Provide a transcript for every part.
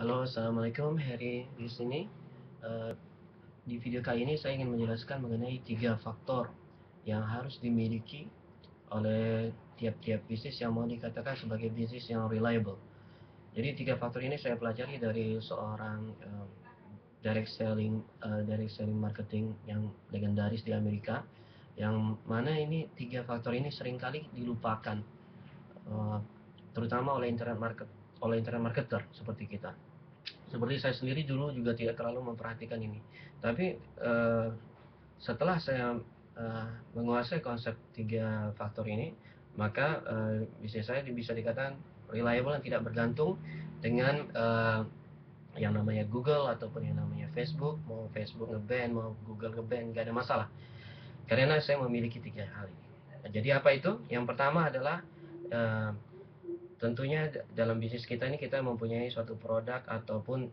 Halo, assalamualaikum. Heri di sini. Eh, di video kali ini saya ingin menjelaskan mengenai 3 faktor yang harus dimiliki oleh tiap-tiap bisnis yang mau dikatakan sebagai bisnis yang reliable. Jadi 3 faktor ini saya pelajari dari seorang direct selling marketing yang legendaris di Amerika, yang mana ini 3 faktor ini seringkali dilupakan, eh, terutama oleh internet marketer seperti kita. Seperti saya sendiri dulu juga tidak terlalu memperhatikan ini. Tapi setelah saya menguasai konsep 3 faktor ini, maka bisnis saya bisa dikatakan reliable dan tidak bergantung dengan yang namanya Google ataupun yang namanya Facebook. Mau Facebook ngeban, mau Google ngeban, nggak ada masalah. Karena saya memiliki 3 hal ini. Nah, jadi apa itu? Yang pertama adalah eh, tentunya dalam bisnis kita ini kita mempunyai suatu produk ataupun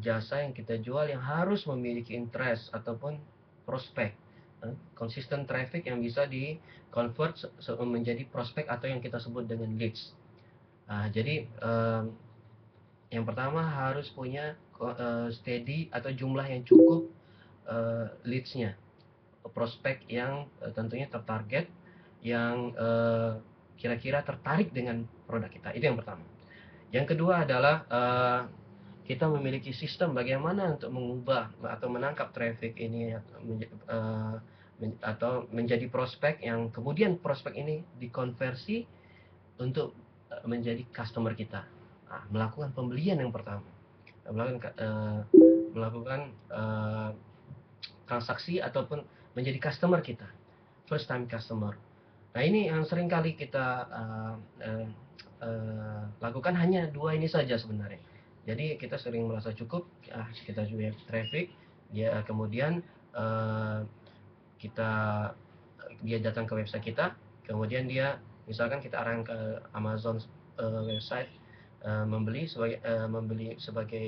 jasa yang kita jual yang harus memiliki interest ataupun prospek, consistent traffic yang bisa di convert menjadi prospek atau yang kita sebut dengan leads. Jadi yang pertama harus punya steady atau jumlah yang cukup leadsnya, prospek yang tentunya tertarget, yang kira-kira tertarik dengan produk kita. Itu yang pertama. Yang kedua adalah kita memiliki sistem bagaimana untuk mengubah atau menangkap traffic ini atau menjadi prospek yang kemudian prospek ini dikonversi untuk menjadi customer kita. Melakukan pembelian yang pertama, melakukan transaksi ataupun menjadi customer kita, first time customer. Nah, ini yang sering kali kita lakukan, hanya dua ini saja sebenarnya. Jadi kita sering merasa cukup, kita juga traffic, kemudian kita dia datang ke website kita, kemudian dia misalkan kita arahkan ke Amazon website, membeli sebagai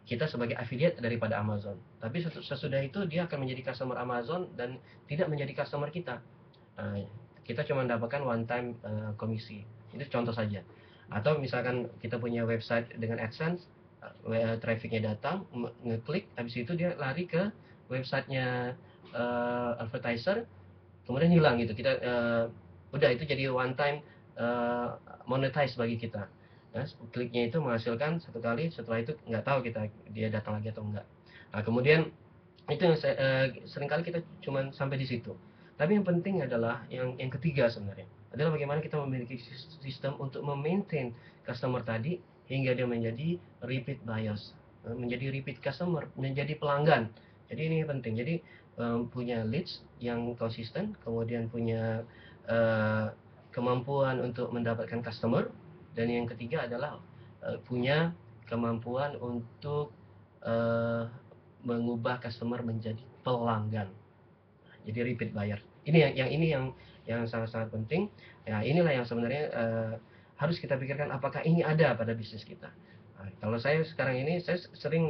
kita sebagai affiliate daripada Amazon. Tapi sesudah itu dia akan menjadi customer Amazon dan tidak menjadi customer kita. Nah, kita cuma mendapatkan one time komisi. Itu contoh saja. Atau misalkan kita punya website dengan AdSense, trafficnya datang, ngeklik, habis itu dia lari ke websitenya advertiser, kemudian hilang gitu. Kita udah itu jadi one time monetize bagi kita. Nah, kliknya itu menghasilkan satu kali, setelah itu nggak tahu kita dia datang lagi atau enggak. Nah, kemudian itu yang seringkali kita cuma sampai di situ. Tapi yang penting adalah yang ketiga sebenarnya adalah bagaimana kita memiliki sistem untuk memaintain customer tadi hingga dia menjadi repeat buyers, menjadi repeat customer, menjadi pelanggan. Jadi ini penting. Jadi punya leads yang konsisten, kemudian punya uh, kemampuan untuk mendapatkan customer, dan yang ketiga adalah punya kemampuan untuk uh, mengubah customer menjadi pelanggan, jadi repeat buyer. Ini yang sangat-sangat penting. Ya, inilah yang sebenarnya harus kita pikirkan, apakah ini ada pada bisnis kita. Nah, kalau saya sekarang ini saya sering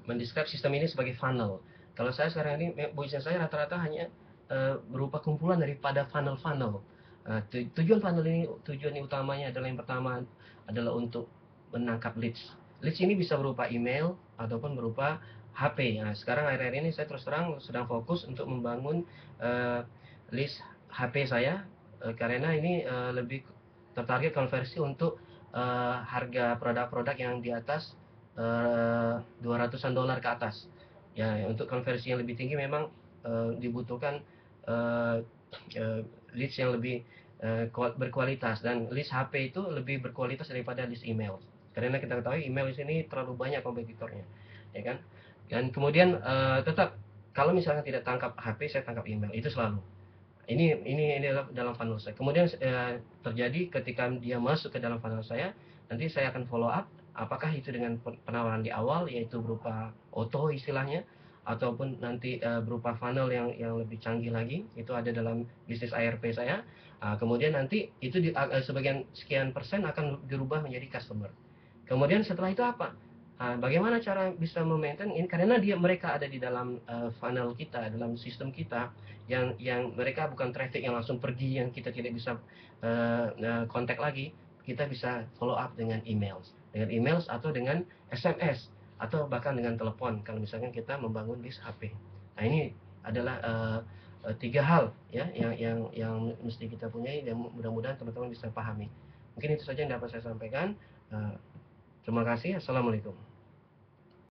mendescribe sistem ini sebagai funnel. Kalau saya sekarang ini bisnis saya rata-rata hanya berupa kumpulan daripada funnel-funnel. Tujuan funnel ini, tujuan utamanya adalah yang pertama adalah untuk menangkap leads. Leads ini bisa berupa email ataupun berupa HP. Nah, sekarang akhir-akhir ini saya terus terang sedang fokus untuk membangun list HP saya, karena ini lebih tertarget konversi untuk harga produk-produk yang di atas 200-an dolar ke atas. Ya, untuk konversi yang lebih tinggi memang dibutuhkan uh, leads yang lebih berkualitas, dan list HP itu lebih berkualitas daripada list email. Karena kita ketahui email di sini terlalu banyak kompetitornya, ya kan? Dan kemudian tetap kalau misalnya tidak tangkap HP, saya tangkap email, itu selalu. Ini dalam funnel saya. Kemudian terjadi ketika dia masuk ke dalam funnel saya, nanti saya akan follow up apakah itu dengan penawaran di awal, yaitu berupa auto istilahnya, ataupun nanti berupa funnel yang lebih canggih lagi, itu ada dalam bisnis ARP saya. Kemudian nanti itu sebagian sekian persen akan dirubah menjadi customer. Kemudian setelah itu apa? Bagaimana cara bisa memaintain ini karena mereka ada di dalam funnel kita, dalam sistem kita yang mereka bukan traffic yang langsung pergi yang kita tidak bisa kontak lagi. Kita bisa follow up dengan emails atau dengan SMS atau bahkan dengan telepon kalau misalkan kita membangun list HP. Nah, ini adalah 3 hal ya yang mesti kita punyai dan mudah-mudahan teman-teman bisa pahami. Mungkin itu saja yang dapat saya sampaikan. Terima kasih. Assalamualaikum.